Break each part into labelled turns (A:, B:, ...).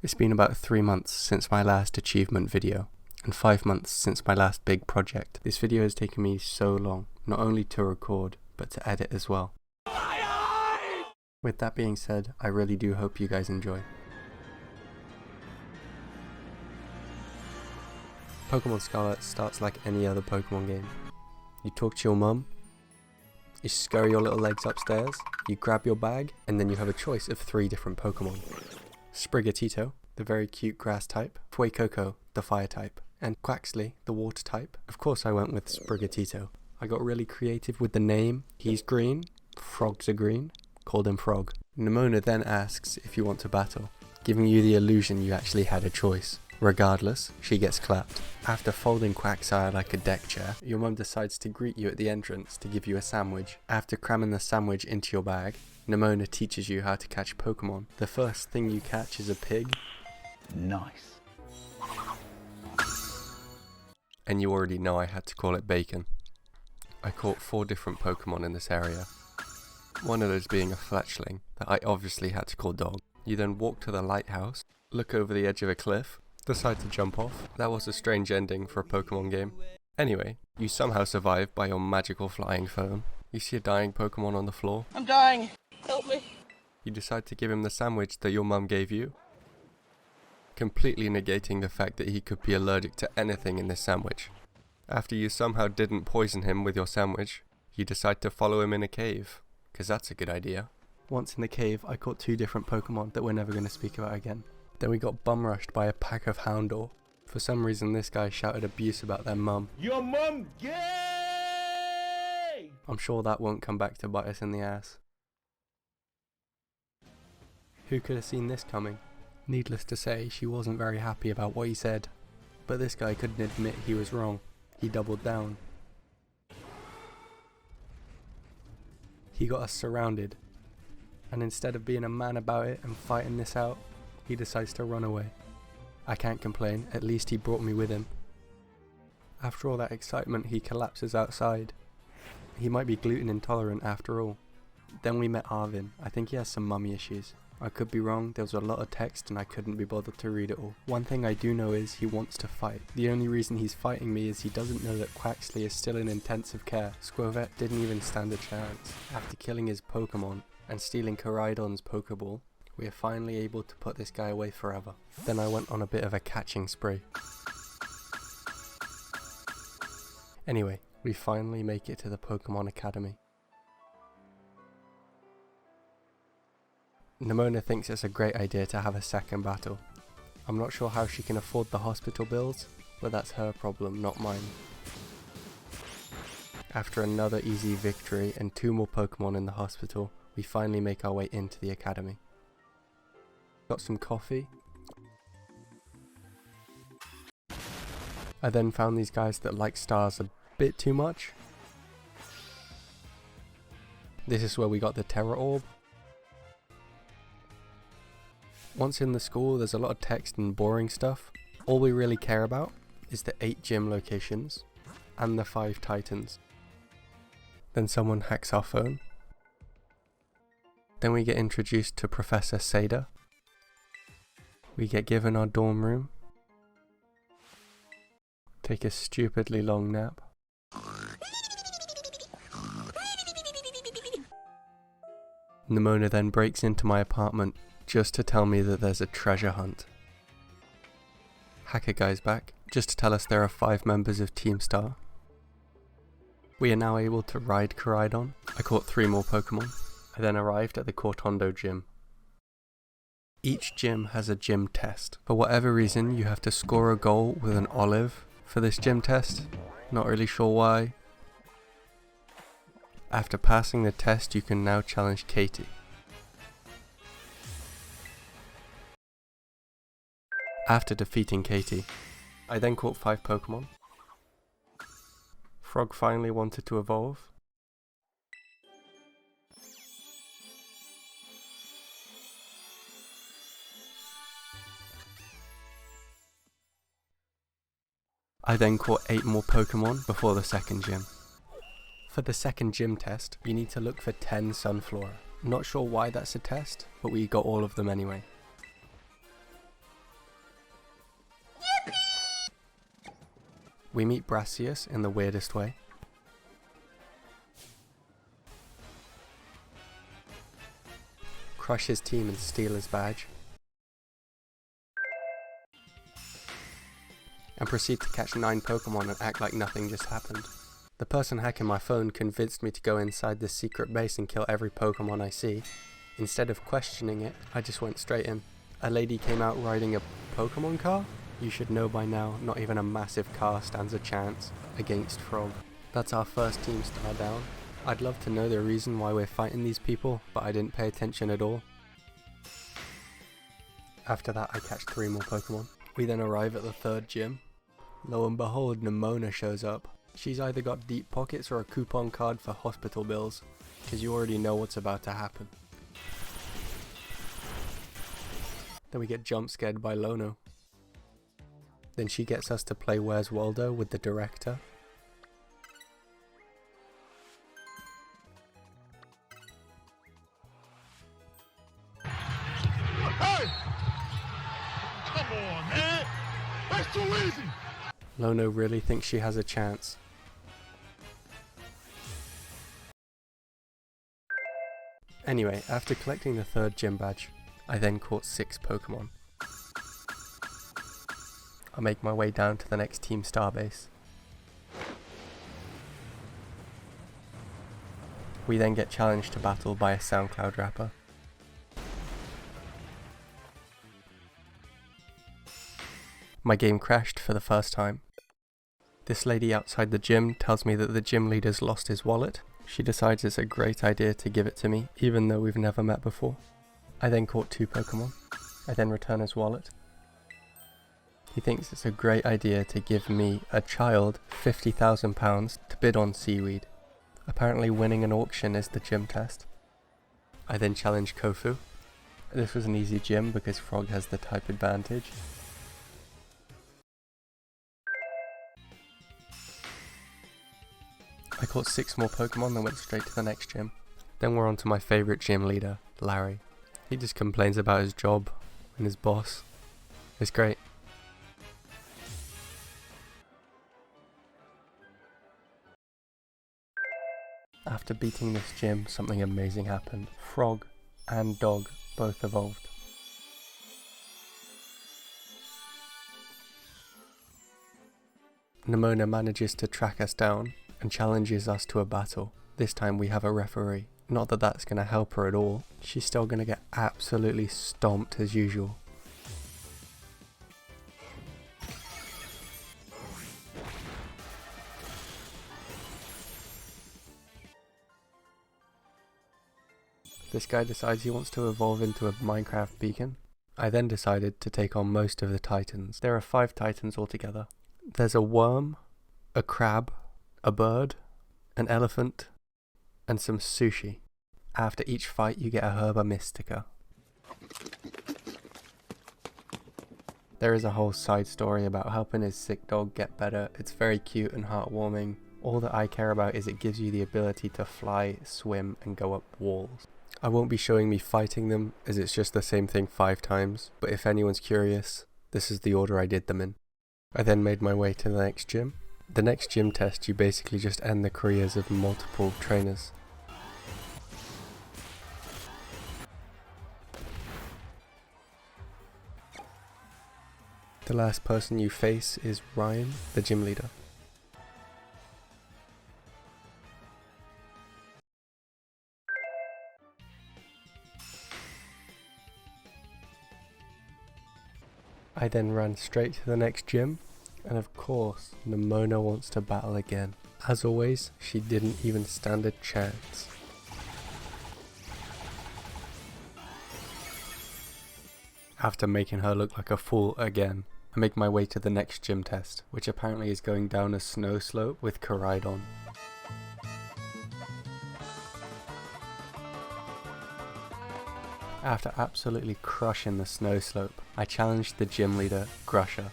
A: It's been about 3 months since my last achievement video, and 5 months since my last big project. This video has taken me so long, not only to record, but to edit as well. With that being said, I really do hope you guys enjoy. Pokemon Scarlet starts like any other Pokemon game. You talk to your mum, you scurry your little legs upstairs, you grab your bag, and then you have a choice of 3 different Pokemon. Sprigatito, the very cute grass type, Fuecoco, the fire type, and Quaxly, the water type. Of course I went with Sprigatito. I got really creative with the name. He's green, frogs are green, called him Frog. Nemona then asks if you want to battle, giving you the illusion you actually had a choice. Regardless, she gets clapped. After folding Quagsire like a deck chair, your mum decides to greet you at the entrance to give you a sandwich. After cramming the sandwich into your bag, Nemona teaches you how to catch Pokemon. The first thing you catch is a pig.
B: Nice.
A: And you already know I had to call it Bacon. I caught 4 different Pokemon in this area. One of those being a fletchling that I obviously had to call Dog. You then walk to the lighthouse, look over the edge of a cliff, decide to jump off. That was a strange ending for a Pokemon game. Anyway, you somehow survive by your magical flying phone. You see a dying Pokemon on the floor.
C: I'm dying! Help me!
A: You decide to give him the sandwich that your mum gave you, completely negating the fact that he could be allergic to anything in this sandwich. After you somehow didn't poison him with your sandwich, you decide to follow him in a cave, cause that's a good idea. Once in the cave, I caught 2 different Pokemon that we're never going to speak about again. Then we got bum rushed by a pack of Houndour. For some reason this guy shouted abuse about their mum.
B: Your mum gay!
A: I'm sure that won't come back to bite us in the ass. Who could have seen this coming? Needless to say, she wasn't very happy about what he said. But this guy couldn't admit he was wrong. He doubled down. He got us surrounded. And instead of being a man about it and fighting this out, he decides to run away. I can't complain, at least he brought me with him. After all that excitement, he collapses outside. He might be gluten intolerant after all. Then we met Arvin. I think he has some mummy issues. I could be wrong, there was a lot of text and I couldn't be bothered to read it all. One thing I do know is he wants to fight. The only reason he's fighting me is he doesn't know that Quaxly is still in intensive care. Squirvet didn't even stand a chance. After killing his Pokemon and stealing Koraidon's Pokeball, we are finally able to put this guy away forever. Then I went on a bit of a catching spree. Anyway, we finally make it to the Pokemon Academy. Nemona thinks it's a great idea to have a second battle. I'm not sure how she can afford the hospital bills, but that's her problem, not mine. After another easy victory and 2 more Pokemon in the hospital, we finally make our way into the academy. Got some coffee. I then found these guys that like stars a bit too much. This is where we got the Terra Orb. Once in the school, there's a lot of text and boring stuff. All we really care about is the 8 gym locations and the 5 titans. Then someone hacks our phone. Then we get introduced to Professor Seda. We get given our dorm room. Take a stupidly long nap. Nemona then breaks into my apartment just to tell me that there's a treasure hunt. Hacker Guy's back, just to tell us there are 5 members of Team Star. We are now able to ride Koraidon. I caught 3 more Pokemon. I then arrived at the Cortondo gym. Each gym has a gym test. For whatever reason, you have to score a goal with an olive for this gym test. Not really sure why. After passing the test, you can now challenge Katie. After defeating Katie, I then caught 5 Pokemon. Frog finally wanted to evolve. I then caught 8 more Pokemon before the second gym. For the second gym test, you need to look for 10 Sunflora. Not sure why that's a test, but we got all of them anyway. We meet Brassius in the weirdest way. Crush his team and steal his badge. And proceed to catch 9 Pokemon and act like nothing just happened. The person hacking my phone convinced me to go inside this secret base and kill every Pokemon I see. Instead of questioning it, I just went straight in. A lady came out riding a Pokemon car? You should know by now, not even a massive car stands a chance against Frog. That's our first team star down. I'd love to know the reason why we're fighting these people, but I didn't pay attention at all. After that I catch 3 more Pokemon. We then arrive at the 3rd gym. Lo and behold, Nimona shows up. She's either got deep pockets or a coupon card for hospital bills, because you already know what's about to happen. Then we get jump scared by Lono. Then she gets us to play Where's Waldo with the director.
B: Hey! Come on, man! That's too easy!
A: Lono really thinks she has a chance. Anyway, after collecting the 3rd gym badge, I then caught 6 Pokemon. I make my way down to the next Team Starbase. We then get challenged to battle by a SoundCloud rapper. My game crashed for the first time. This lady outside the gym tells me that the gym leader's lost his wallet. She decides it's a great idea to give it to me, even though we've never met before. I then caught 2 Pokemon. I then return his wallet. He thinks it's a great idea to give me, a child, £50,000 to bid on seaweed. Apparently winning an auction is the gym test. I then challenge Kofu. This was an easy gym because Frog has the type advantage. I caught 6 more Pokemon and went straight to the next gym. Then we're on to my favourite gym leader, Larry. He just complains about his job and his boss. It's great. After beating this gym, something amazing happened. Frog and Dog both evolved. Nimona manages to track us down and challenges us to a battle. This time we have a referee. Not that that's going to help her at all. She's still going to get absolutely stomped as usual. This guy decides he wants to evolve into a Minecraft beacon. I then decided to take on most of the Titans. There are 5 Titans altogether. There's a worm, a crab, a bird, an elephant, and some sushi. After each fight you get a Herba Mystica. There is a whole side story about helping his sick dog get better. It's very cute and heartwarming. All that I care about is it gives you the ability to fly, swim, and go up walls. I won't be showing me fighting them, as it's just the same thing 5 times, but if anyone's curious, this is the order I did them in. I then made my way to the next gym. The next gym test, you basically just end the careers of multiple trainers. The last person you face is Ryan, the gym leader. I then ran straight to the next gym, and of course, Nimona wants to battle again. As always, she didn't even stand a chance. After making her look like a fool again, I make my way to the next gym test, which apparently is going down a snow slope with Koraidon. After absolutely crushing the snow slope, I challenged the gym leader, Grusher.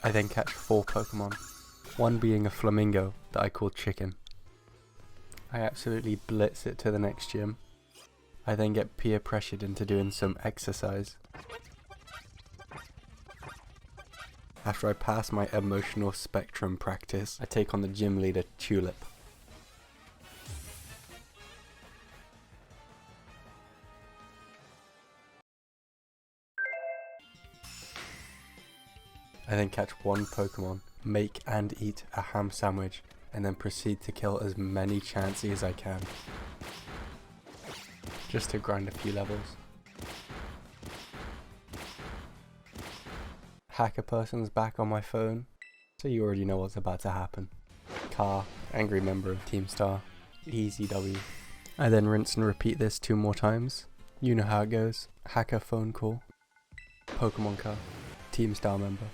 A: I then catch 4 Pokemon, one being a flamingo that I called Chicken. I absolutely blitz it to the next gym. I then get peer pressured into doing some exercise. After I pass my emotional spectrum practice, I take on the gym leader, Tulip. I then catch one Pokemon, make and eat a ham sandwich, and then proceed to kill as many Chansey as I can. Just to grind a few levels. Hacker person's back on my phone, so you already know what's about to happen. Car, angry member of Team Star, easy W. I then rinse and repeat this 2 more times. You know how it goes. Hacker phone call, Pokemon car, Team Star member,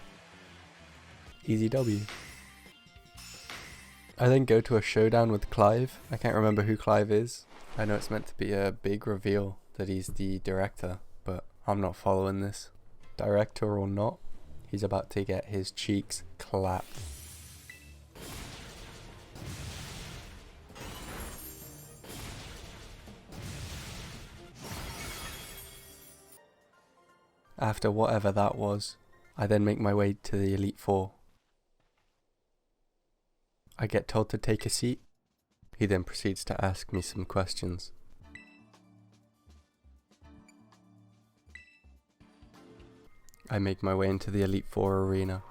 A: easy W. I then go to a showdown with Clive. I can't remember who Clive is. I know it's meant to be a big reveal that he's the director, but I'm not following this. Director or not, he's about to get his cheeks clapped. After whatever that was, I then make my way to the Elite Four. I get told to take a seat. He then proceeds to ask me some questions. I make my way into the Elite Four arena.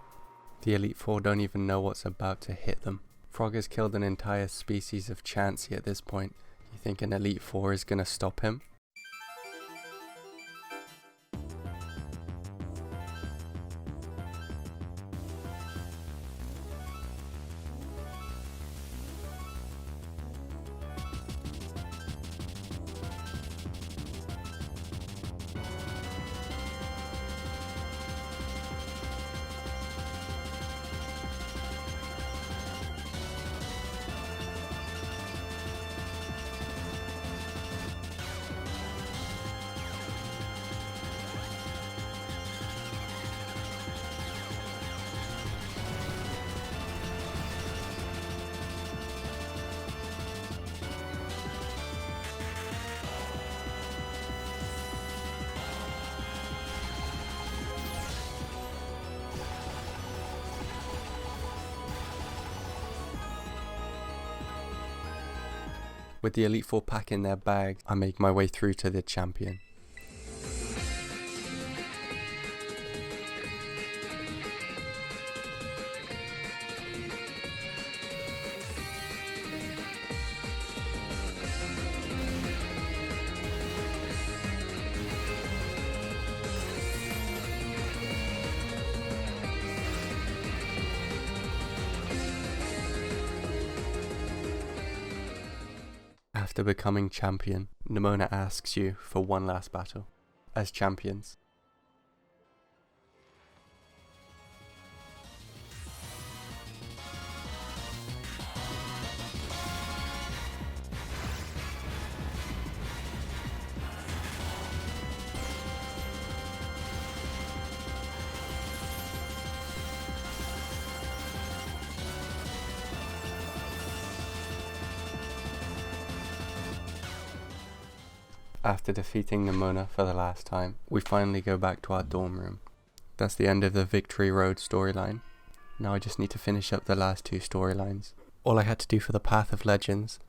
A: The Elite Four don't even know what's about to hit them. Frog has killed an entire species of Chansey at this point. You think an Elite Four is gonna stop him? With the Elite Four pack in their bag, I make my way through to the champion. After becoming champion, Nimona asks you for one last battle, as champions. After defeating Nimona for the last time, we finally go back to our dorm room. That's the end of the Victory Road storyline. Now I just need to finish up the last 2 storylines. All I had to do for the Path of Legends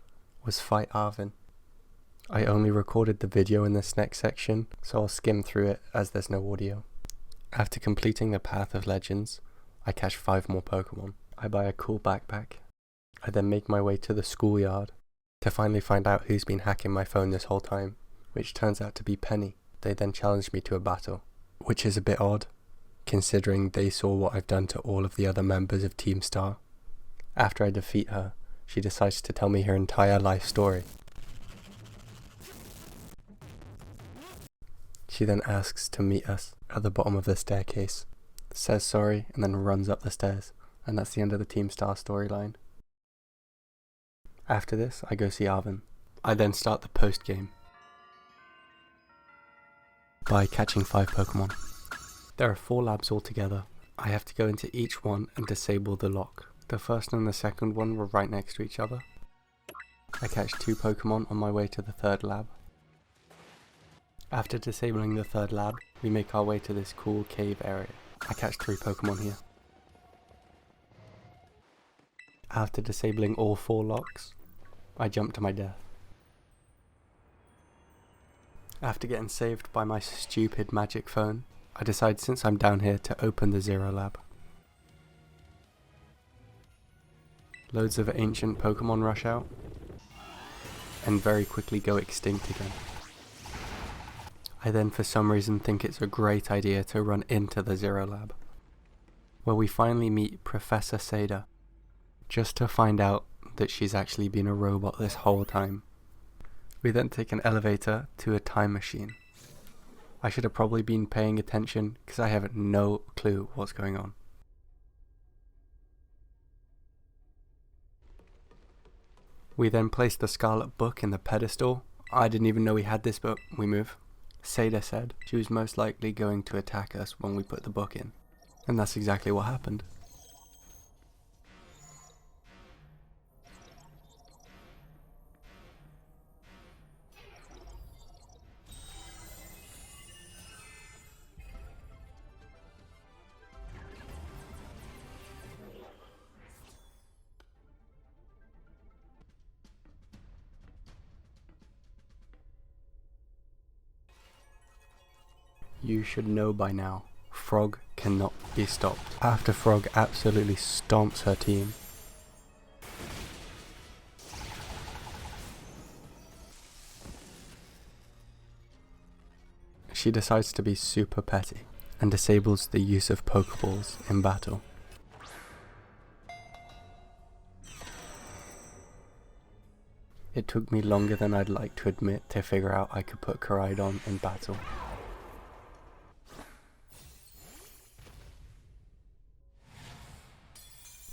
A: was fight Arvin. I only recorded the video in this next section, so I'll skim through it as there's no audio. After completing the Path of Legends, I catch 5 more Pokemon. I buy a cool backpack. I then make my way to the schoolyard to finally find out who's been hacking my phone this whole time, which turns out to be Penny. They then challenged me to a battle, which is a bit odd, considering they saw what I've done to all of the other members of Team Star. After I defeat her, she decides to tell me her entire life story. She then asks to meet us at the bottom of the staircase, says sorry, and then runs up the stairs, and that's the end of the Team Star storyline. After this, I go see Arvin. I then start the post-game by catching 5 Pokemon. There are 4 labs altogether. I have to go into each one and disable the lock. The first and the second one were right next to each other. I catch 2 Pokemon on my way to the 3rd lab. After disabling the third lab, we make our way to this cool cave area. I catch 3 Pokemon here. After disabling all 4 locks, I jump to my death. After getting saved by my stupid magic phone, I decide since I'm down here to open the 0 lab. Loads of ancient Pokemon rush out, and very quickly go extinct again. I then for some reason think it's a great idea to run into the 0 lab, where we finally meet Professor Seda, just to find out that she's actually been a robot this whole time. We then take an elevator to a time machine. I should have probably been paying attention because I have no clue what's going on. We then place the Scarlet book in the pedestal. I didn't even know we had this, but we move. Seda said she was most likely going to attack us when we put the book in, and that's exactly what happened. You should know by now, Frog cannot be stopped. After Frog absolutely stomps her team, she decides to be super petty and disables the use of Pokeballs in battle. It took me longer than I'd like to admit to figure out I could put Koraidon in battle.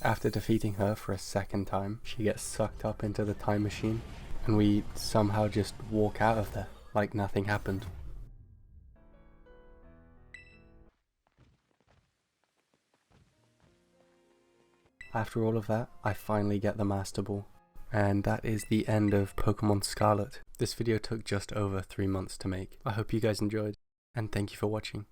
A: After defeating her for a second time, she gets sucked up into the time machine, and we somehow just walk out of there like nothing happened. After all of that, I finally get the Master Ball, and that is the end of Pokemon Scarlet. This video took just over 3 months to make. I hope you guys enjoyed, and thank you for watching.